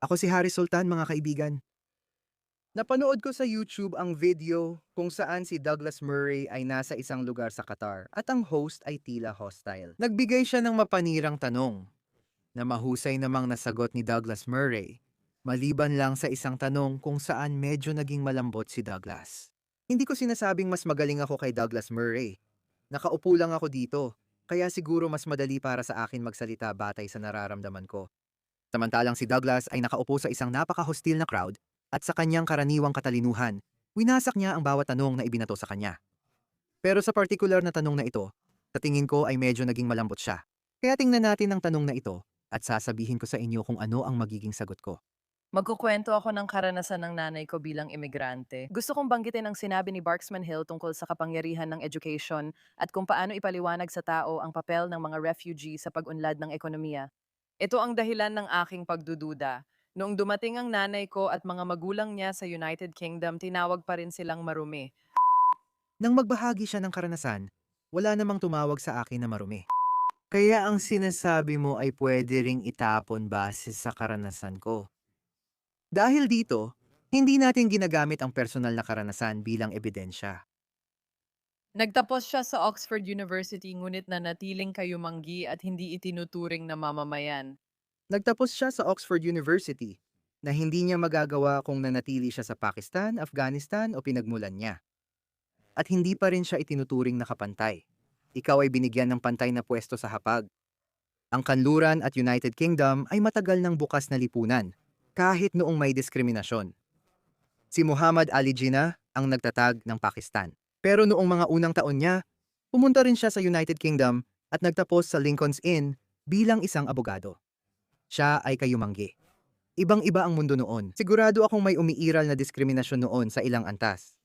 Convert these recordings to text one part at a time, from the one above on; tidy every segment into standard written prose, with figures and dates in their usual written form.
Ako si Haris Sultan, mga kaibigan. Napanood ko sa YouTube ang video kung saan si Douglas Murray ay nasa isang lugar sa Qatar at ang host ay tila hostile. Nagbigay siya ng mapanirang tanong na mahusay namang nasagot ni Douglas Murray, maliban lang sa isang tanong kung saan medyo naging malambot si Douglas. Hindi ko sinasabing mas magaling ako kay Douglas Murray. Nakaupo lang ako dito, kaya siguro mas madali para sa akin magsalita batay sa nararamdaman ko. Samantalang si Douglas ay nakaupo sa isang napaka-hostil na crowd at sa kanyang karaniwang katalinuhan, winasak niya ang bawat tanong na ibinato sa kanya. Pero sa particular na tanong na ito, sa tingin ko ay medyo naging malambot siya. Kaya tingnan natin ang tanong na ito at sasabihin ko sa inyo kung ano ang magiging sagot ko. Magkukwento ako ng karanasan ng nanay ko bilang imigrante. Gusto kong banggitin ang sinabi ni Barksman Hill tungkol sa kapangyarihan ng education at kung paano ipaliwanag sa tao ang papel ng mga refugee sa pag-unlad ng ekonomiya. Ito ang dahilan ng aking pagdududa. Noong dumating ang nanay ko at mga magulang niya sa United Kingdom, tinawag pa rin silang marumi. Nang magbahagi siya ng karanasan, wala namang tumawag sa akin na marumi. Kaya ang sinasabi mo ay pwede ring itapon base sa karanasan ko. Dahil dito, hindi natin ginagamit ang personal na karanasan bilang ebidensya. Nagtapos siya sa Oxford University ngunit nanatiling kayumanggi at hindi itinuturing na mamamayan. Nagtapos siya sa Oxford University na hindi niya magagawa kung nanatili siya sa Pakistan, Afghanistan o pinagmulan niya. At hindi pa rin siya itinuturing na kapantay. Ikaw ay binigyan ng pantay na pwesto sa hapag. Ang kanluran at United Kingdom ay matagal ng bukas na lipunan, kahit noong may diskriminasyon. Si Muhammad Ali Jinnah ang nagtatag ng Pakistan. Pero noong mga unang taon niya, pumunta rin siya sa United Kingdom at nagtapos sa Lincoln's Inn bilang isang abogado. Siya ay kayumanggi. Ibang-iba ang mundo noon. Sigurado akong may umiiral na diskriminasyon noon sa ilang antas.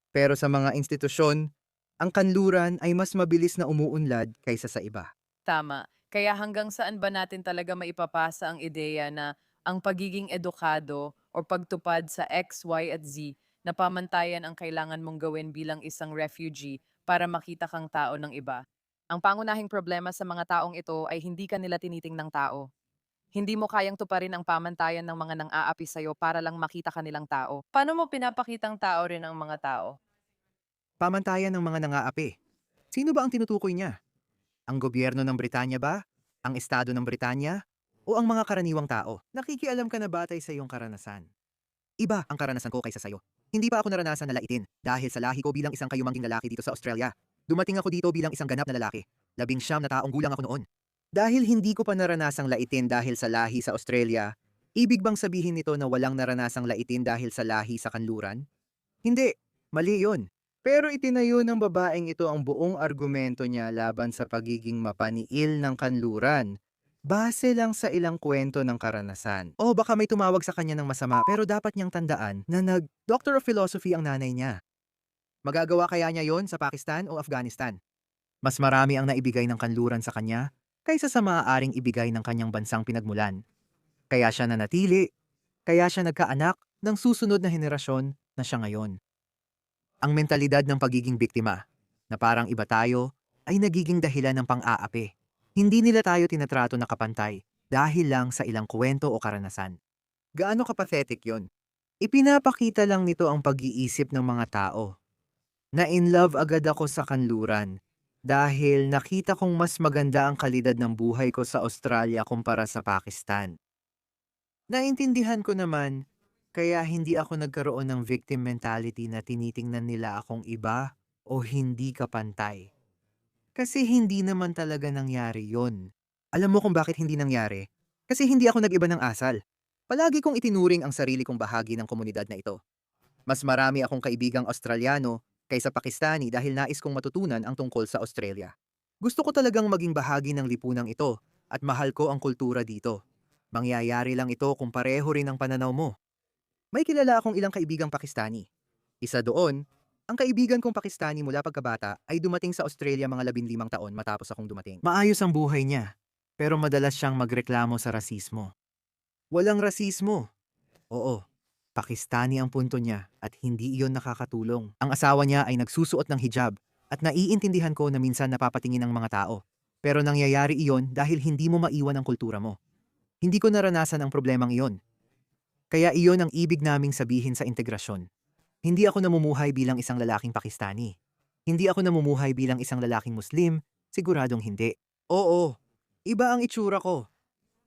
Pero sa mga institusyon, ang kanluran ay mas mabilis na umuunlad kaysa sa iba. Tama. Kaya hanggang saan ba natin talaga maipapasa ang ideya na ang pagiging edukado o pagtupad sa X, Y at Z na pamantayan ang kailangan mong gawin bilang isang refugee para makita kang tao ng iba? Ang pangunahing problema sa mga taong ito ay hindi ka nila tinitingnang tao. Hindi mo kayang tuparin ang pamantayan ng mga nang-aapi sa'yo para lang makita kanilang tao. Paano mo pinapakitang tao rin ang mga tao? Pamantayan ng mga nangaapi. Sino ba ang tinutukoy niya? Ang gobyerno ng Britanya ba? Ang Estado ng Britanya? O ang mga karaniwang tao? Nakikialam ka na batay sa iyong karanasan. Iba ang karanasan ko kaysa sayo. Hindi pa ako naranasan na laitin dahil sa lahi ko bilang isang kayumangging lalaki dito sa Australia. Dumating ako dito bilang isang ganap na lalaki. 19 na taong gulang ako noon. Dahil hindi ko pa naranasang laitin dahil sa lahi sa Australia, ibig bang sabihin nito na walang naranasang laitin dahil sa lahi sa kanluran? Hindi, mali yun. Pero itinayo ng babaeng ito ang buong argumento niya laban sa pagiging mapaniil ng kanluran. Base lang sa ilang kwento ng karanasan. O baka may tumawag sa kanya ng masama pero dapat niyang tandaan na Doctor of Philosophy ang nanay niya. Magagawa kaya niya yon sa Pakistan o Afghanistan? Mas marami ang naibigay ng kanluran sa kanya kaysa sa maaaring ibigay ng kanyang bansang pinagmulan. Kaya siya nanatili, kaya siya nagkaanak ng susunod na henerasyon na siya ngayon. Ang mentalidad ng pagiging biktima, na parang iba tayo, ay nagiging dahilan ng pang-aapi. Hindi nila tayo tinatrato na kapantay dahil lang sa ilang kwento o karanasan. Gaano kapathetic yon? Ipinapakita lang nito ang pag-iisip ng mga tao. Na in love agad ako sa kanluran dahil nakita kong mas maganda ang kalidad ng buhay ko sa Australia kumpara sa Pakistan. Naintindihan ko naman, kaya hindi ako nagkaroon ng victim mentality na tinitingnan nila akong iba o hindi kapantay. Kasi hindi naman talaga nangyari yon. Alam mo kung bakit hindi nangyari? Kasi hindi ako nag-iba ng asal. Palagi kong itinuring ang sarili kong bahagi ng komunidad na ito. Mas marami akong kaibigang Australiano kaysa Pakistani dahil nais kong matutunan ang tungkol sa Australia. Gusto ko talagang maging bahagi ng lipunang ito at mahal ko ang kultura dito. Mangyayari lang ito kung pareho rin ang pananaw mo. May kilala akong ilang kaibigang Pakistani. Isa doon, ang kaibigan kong Pakistani mula pagkabata ay dumating sa Australia mga 15 taon matapos akong dumating. Maayos ang buhay niya, pero madalas siyang magreklamo sa rasismo. Walang rasismo. Oo, Pakistani ang punto niya at hindi iyon nakakatulong. Ang asawa niya ay nagsusuot ng hijab at naiintindihan ko na minsan napapatingin ang mga tao. Pero nangyayari iyon dahil hindi mo maiwan ang kultura mo. Hindi ko naranasan ang problemang iyon. Kaya iyon ang ibig naming sabihin sa integrasyon. Hindi ako namumuhay bilang isang lalaking Pakistani. Hindi ako namumuhay bilang isang lalaking Muslim, siguradong hindi. Oo, iba ang itsura ko.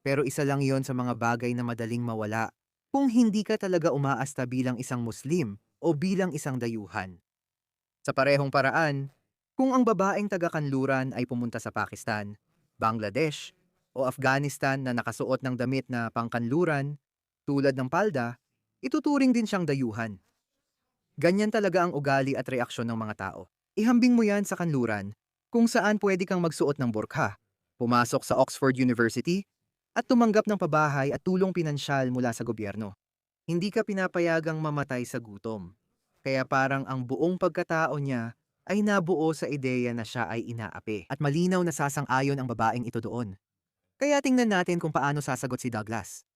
Pero isa lang yon sa mga bagay na madaling mawala kung hindi ka talaga umaasta bilang isang Muslim o bilang isang dayuhan. Sa parehong paraan, kung ang babaeng taga-kanluran ay pumunta sa Pakistan, Bangladesh, o Afghanistan na nakasuot ng damit na pangkanluran, tulad ng palda, ituturing din siyang dayuhan. Ganyan talaga ang ugali at reaksyon ng mga tao. Ihambing mo yan sa kanluran, kung saan pwede kang magsuot ng burka, pumasok sa Oxford University, at tumanggap ng pabahay at tulong pinansyal mula sa gobyerno. Hindi ka pinapayagang mamatay sa gutom. Kaya parang ang buong pagkatao niya ay nabuo sa ideya na siya ay inaapi. At malinaw na sasang-ayon ang babaeng ito doon. Kaya tingnan natin kung paano sasagot si Douglas.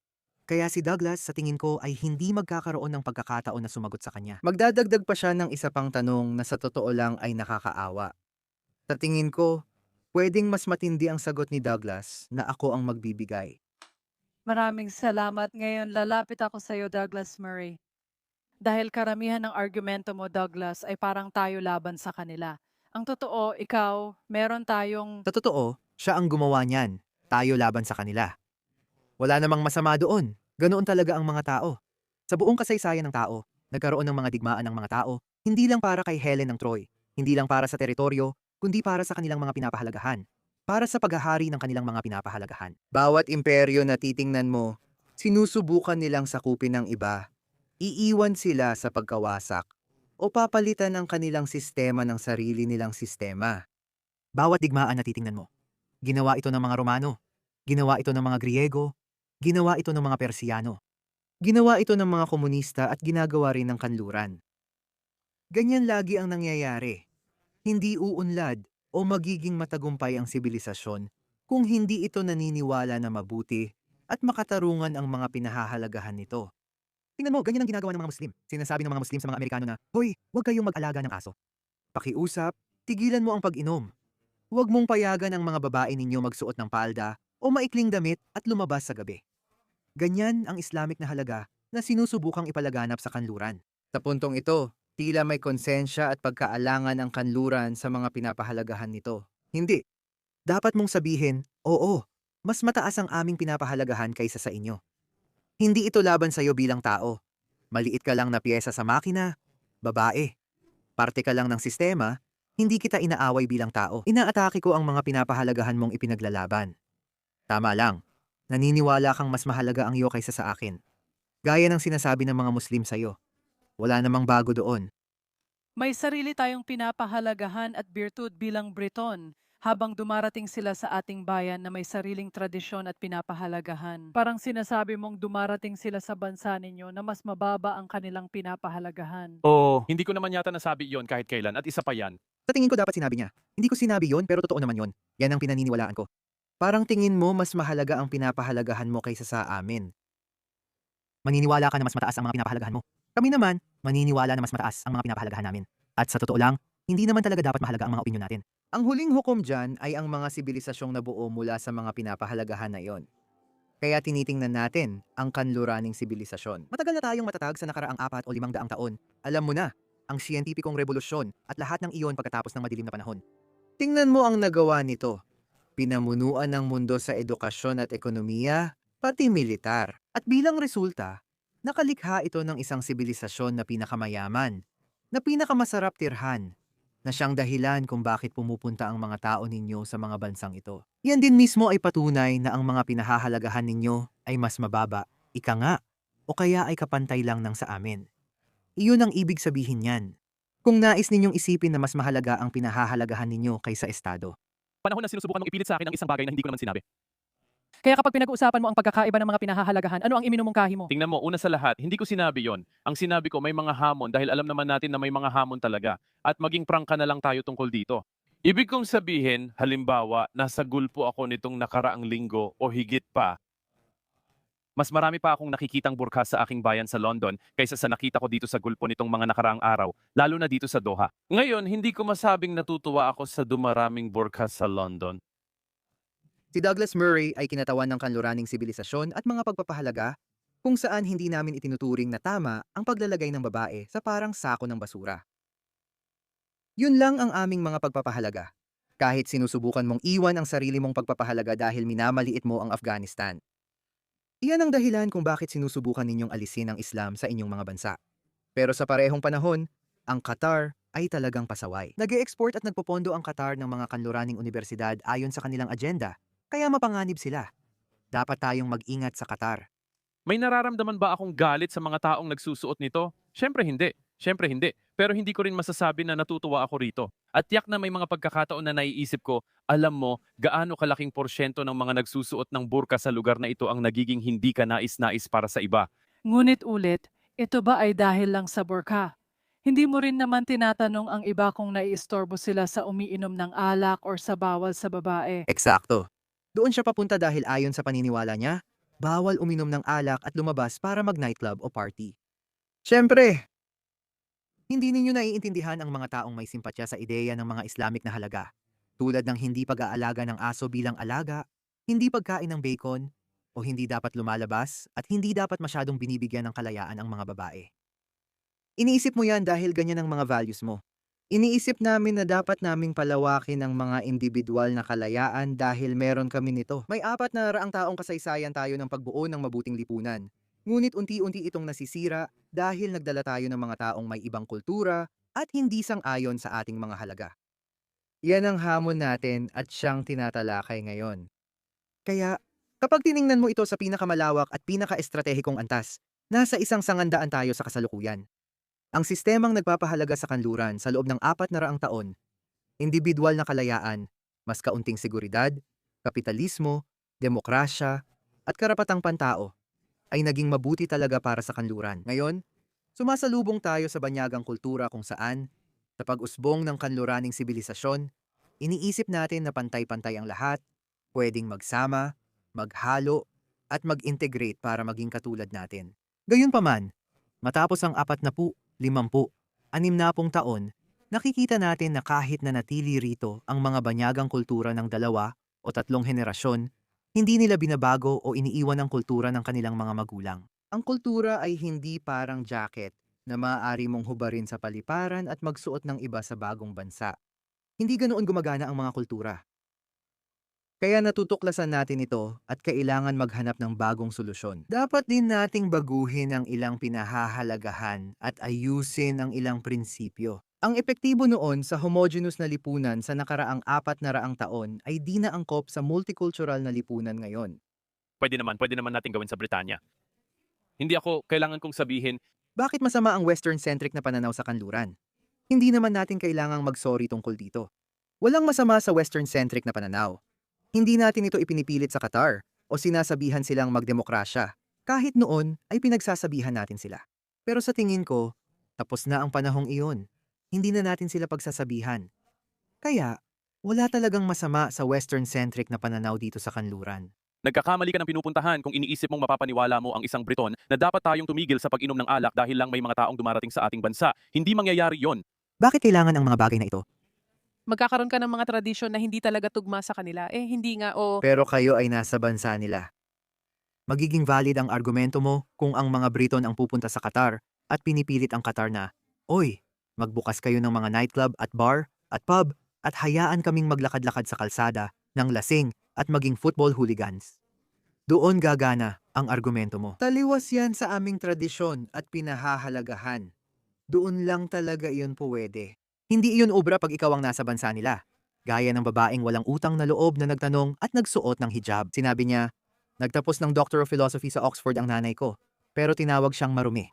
Kaya si Douglas sa tingin ko ay hindi magkakaroon ng pagkakataon na sumagot sa kanya. Magdadagdag pa siya ng isa pang tanong na sa totoo lang ay nakakaawa. Sa tingin ko, pwedeng mas matindi ang sagot ni Douglas na ako ang magbibigay. Maraming salamat. Ngayon lalapit ako sa iyo, Douglas Murray. Dahil karamihan ng argumento mo, Douglas, ay parang tayo laban sa kanila. Ang totoo, ikaw, meron tayong... Sa totoo, siya ang gumawa niyan. Tayo laban sa kanila. Wala namang masama doon. Ganoon talaga ang mga tao. Sa buong kasaysayan ng tao, nagkaroon ng mga digmaan ng mga tao, hindi lang para kay Helen ng Troy, hindi lang para sa teritoryo, kundi para sa kanilang mga pinapahalagahan. Para sa paghahari ng kanilang mga pinapahalagahan. Bawat imperyo na titingnan mo, sinusubukan nilang sakupin ng iba. Iiwan sila sa pagkawasak o papalitan ang kanilang sistema ng sarili nilang sistema. Bawat digmaan na titingnan mo, ginawa ito ng mga Romano, ginawa ito ng mga Griego, ginawa ito ng mga Persiyano, ginawa ito ng mga komunista at ginagawa rin ng kanluran. Ganyan lagi ang nangyayari. Hindi uunlad o magiging matagumpay ang sibilisasyon kung hindi ito naniniwala na mabuti at makatarungan ang mga pinahahalagahan nito. Tingnan mo, ganyan ang ginagawa ng mga Muslim. Sinasabi ng mga Muslim sa mga Amerikano na, "Hoy, huwag kayong mag-alaga ng aso. Pakiusap, tigilan mo ang pag-inom. Huwag mong payagan ang mga babae ninyo magsuot ng palda o maikling damit at lumabas sa gabi." Ganyan ang Islamic na halaga na sinusubukang ipalaganap sa kanluran. Sa puntong ito, tila may konsensya at pagkaalangan ang kanluran sa mga pinapahalagahan nito. Hindi. Dapat mong sabihin, "Oo, mas mataas ang aming pinapahalagahan kaysa sa inyo." Hindi ito laban sa iyo bilang tao. Maliit ka lang na piyesa sa makina, babae. Parte ka lang ng sistema, hindi kita inaaway bilang tao. Inaatake ko ang mga pinapahalagahan mong ipinaglalaban. Tama lang. Naniniwala kang mas mahalaga ang iyo kaysa sa akin. Gaya ng sinasabi ng mga Muslim sa iyo. Wala namang bago doon. May sarili tayong pinapahalagahan at birtud bilang Briton habang dumarating sila sa ating bayan na may sariling tradisyon at pinapahalagahan. Parang sinasabi mong dumarating sila sa bansa ninyo na mas mababa ang kanilang pinapahalagahan. Oo, hindi ko naman yata nasabi yon kahit kailan at isa pa yan. Sa tingin ko dapat sinabi niya. Hindi ko sinabi yon pero totoo naman yon. Yan ang pinaniniwalaan ko. Parang tingin mo mas mahalaga ang pinapahalagahan mo kaysa sa amin. Maniniwala ka na mas mataas ang mga pinapahalagahan mo. Kami naman, maniniwala na mas mataas ang mga pinapahalagahan namin. At sa totoo lang, hindi naman talaga dapat mahalaga ang mga opinyon natin. Ang huling hukom dyan ay ang mga sibilisasyong nabuo mula sa mga pinapahalagahan na iyon. Kaya tinitingnan natin ang kanluraning sibilisasyon. Matagal na tayong matatag sa nakaraang 4 o 500 taon. Alam mo na, ang siyentipikong revolusyon at lahat ng iyon pagkatapos ng madilim na panahon. Tingnan mo ang nagawa nito. Pinamunuan ng mundo sa edukasyon at ekonomiya, pati militar. At bilang resulta, nakalikha ito ng isang sibilisasyon na pinakamayaman, na pinakamasarap tirhan, na siyang dahilan kung bakit pumupunta ang mga tao ninyo sa mga bansang ito. Yan din mismo ay patunay na ang mga pinahahalagahan ninyo ay mas mababa, ika nga, o kaya ay kapantay lang ng sa amin. Iyon ang ibig sabihin niyan. Kung nais ninyong isipin na mas mahalaga ang pinahahalagahan ninyo kaysa estado. Panahon na sinusubukan mong ipilit sa akin ang isang bagay na hindi ko naman sinabi. Kaya kapag pinag-uusapan mo ang pagkakaiba ng mga pinahahalagahan, ano ang iminumungkahi mo? Tingnan mo, una sa lahat, hindi ko sinabi yon. Ang sinabi ko may mga hamon dahil alam naman natin na may mga hamon talaga. At maging prangka na lang tayo tungkol dito. Ibig kong sabihin, halimbawa, nasa gulpo ako nitong nakaraang linggo o higit pa. Mas marami pa akong nakikitang burka sa aking bayan sa London kaysa sa nakita ko dito sa gulpo nitong mga nakaraang araw, lalo na dito sa Doha. Ngayon, hindi ko masabing natutuwa ako sa dumaraming burka sa London. Si Douglas Murray ay kinatawan ng kanluraning sibilisasyon at mga pagpapahalaga kung saan hindi namin itinuturing na tama ang paglalagay ng babae sa parang sako ng basura. Yun lang ang aming mga pagpapahalaga. Kahit sinusubukan mong iwan ang sarili mong pagpapahalaga dahil minamaliit mo ang Afghanistan. Iyan ang dahilan kung bakit sinusubukan ninyong alisin ang Islam sa inyong mga bansa. Pero sa parehong panahon, ang Qatar ay talagang pasaway. Nag-e-export at nagpopondo ang Qatar ng mga kanluraning universidad ayon sa kanilang agenda, kaya mapanganib sila. Dapat tayong mag-ingat sa Qatar. May nararamdaman ba akong galit sa mga taong nagsusuot nito? Siyempre hindi. Siyempre hindi. Pero hindi ko rin masasabi na natutuwa ako rito. At tiyak na may mga pagkakataon na naiisip ko, alam mo, gaano kalaking porsyento ng mga nagsusuot ng burka sa lugar na ito ang nagiging hindi ka nais-nais para sa iba. Ngunit ulit, ito ba ay dahil lang sa burka? Hindi mo rin naman tinatanong ang iba kung naiistorbo sila sa umiinom ng alak or sa bawal sa babae. Eksakto. Doon siya papunta dahil ayon sa paniniwala niya, bawal uminom ng alak at lumabas para mag-nightclub o party. Siyempre, hindi ninyo naiintindihan ang mga taong may simpatya sa ideya ng mga Islamic na halaga, tulad ng hindi pag-aalaga ng aso bilang alaga, hindi pagkain ng bacon, o hindi dapat lumalabas at hindi dapat masyadong binibigyan ng kalayaan ang mga babae. Iniisip mo yan dahil ganyan ang mga values mo. Iniisip namin na dapat naming palawakin ang mga individual na kalayaan dahil meron kami nito. May 400 taong kasaysayan tayo ng pagbuo ng mabuting lipunan. Ngunit unti-unti itong nasisira dahil nagdala tayo ng mga taong may ibang kultura at hindi sang-ayon sa ating mga halaga. Yan ang hamon natin at siyang tinatalakay ngayon. Kaya, kapag tiningnan mo ito sa pinakamalawak at pinaka-estratehikong antas, nasa isang sangandaan tayo sa kasalukuyan. Ang sistemang nagpapahalaga sa kanluran sa loob ng 400 taon, individual na kalayaan, mas kaunting seguridad, kapitalismo, demokrasya, at karapatang pantao, ay naging mabuti talaga para sa kanluran. Ngayon, sumasalubong tayo sa banyagang kultura kung saan, sa pag-usbong ng kanluraning sibilisasyon, iniisip natin na pantay-pantay ang lahat, pwedeng magsama, maghalo, at mag-integrate para maging katulad natin. Gayunpaman, matapos ang 40, 50, 60 taon, nakikita natin na kahit na natili rito ang mga banyagang kultura ng 2 o 3 henerasyon, hindi nila binabago o iniiwan ang kultura ng kanilang mga magulang. Ang kultura ay hindi parang jacket na maaari mong hubarin sa paliparan at magsuot ng iba sa bagong bansa. Hindi ganoon gumagana ang mga kultura. Kaya natutuklasan natin ito at kailangan maghanap ng bagong solusyon. Dapat din nating baguhin ang ilang pinahahalagahan at ayusin ang ilang prinsipyo. Ang epektibo noon sa homogeneous na lipunan sa nakaraang 400 taon ay di na angkop sa multicultural na lipunan ngayon. Pwede naman natin gawin sa Britanya. Hindi ako, kailangan kong sabihin, Bakit masama ang Western-centric na pananaw sa kanluran? Hindi naman natin kailangang mag-sorry tungkol dito. Walang masama sa Western-centric na pananaw. Hindi natin ito ipinipilit sa Qatar o sinasabihan silang magdemokrasya. Kahit noon ay pinagsasabihan natin sila. Pero sa tingin ko, tapos na ang panahong iyon. Hindi na natin sila pagsasabihan. Kaya, wala talagang masama sa Western-centric na pananaw dito sa kanluran. nagkakamali ka ng pinupuntahan kung iniisip mong mapapaniwala mo ang isang Briton na dapat tayong tumigil sa pag-inom ng alak dahil lang may mga taong dumarating sa ating bansa. Hindi mangyayari yon. Bakit kailangan ang mga bagay na ito? Magkakaroon ka ng mga tradisyon na hindi talaga tugma sa kanila. Hindi nga o Pero kayo ay nasa bansa nila. Magiging valid ang argumento mo kung ang mga Briton ang pupunta sa Qatar at pinipilit ang Qatar na, "Oy, magbukas kayo ng mga nightclub at bar at pub at hayaan kaming maglakad-lakad sa kalsada ng lasing at maging football hooligans." Doon gagana ang argumento mo. Taliwas yan sa aming tradisyon at pinahahalagahan. Doon lang talaga iyon pwede. Hindi iyon obra pag ikaw ang nasa bansa nila. Gaya ng babaeng walang utang na loob na nagtanong at nagsuot ng hijab. Sinabi niya, nagtapos ng Doctor of Philosophy sa Oxford ang nanay ko, pero tinawag siyang marumi.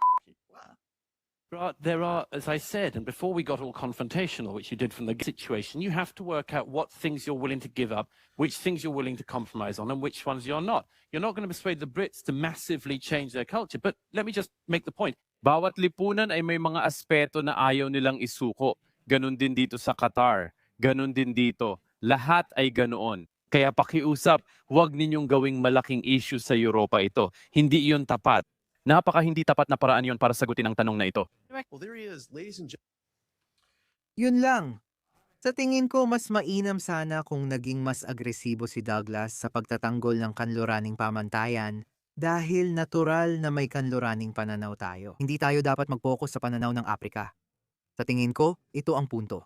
There are, as I said, and before we got all confrontational, which you did from the situation, you have to work out what things you're willing to give up, which things you're willing to compromise on, and which ones you're not. You're not going to persuade the Brits to massively change their culture. But let me just make the point. Bawat lipunan ay may mga aspeto na ayaw nilang isuko. Ganon din dito sa Qatar. Ganon din dito. Lahat ay ganoon. Kaya pakiusap, huwag ninyong gawing malaking issue sa Europa ito. Hindi iyon tapat. Napaka hindi tapat na paraan yon para sagutin ang tanong na ito. Well, there he is, ladies and gentlemen. Yun lang. Sa tingin ko, mas mainam sana kung naging mas agresibo si Douglas sa pagtatanggol ng kanluraning pamantayan Dahil natural na may kanluraning pananaw tayo. Hindi tayo dapat mag-focus sa pananaw ng Aprika. Sa tingin ko, ito ang punto.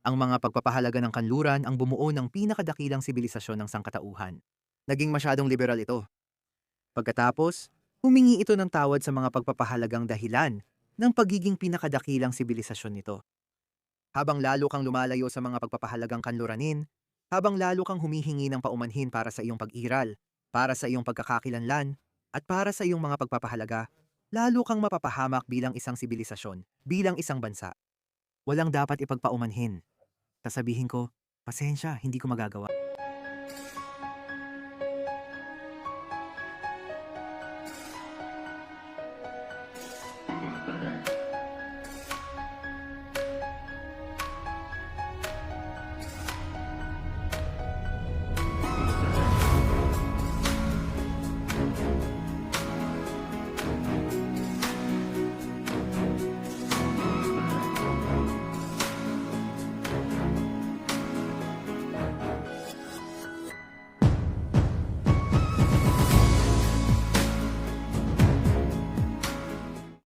Ang mga pagpapahalaga ng kanluran ang bumuo ng pinakadakilang sibilisasyon ng sangkatauhan. Naging masyadong liberal ito. Pagkatapos, humingi ito ng tawad sa mga pagpapahalagang dahilan ng pagiging pinakadakilang sibilisasyon nito. Habang lalo kang lumalayo sa mga pagpapahalagang kanluranin, habang lalo kang humihingi ng paumanhin para sa iyong pag-iral, para sa iyong pagkakakilanlan, at para sa iyong mga pagpapahalaga, lalo kang mapapahamak bilang isang sibilisasyon, bilang isang bansa. Walang dapat ipagpaumanhin. Sasabihin ko, pasensya, hindi ko magagawa.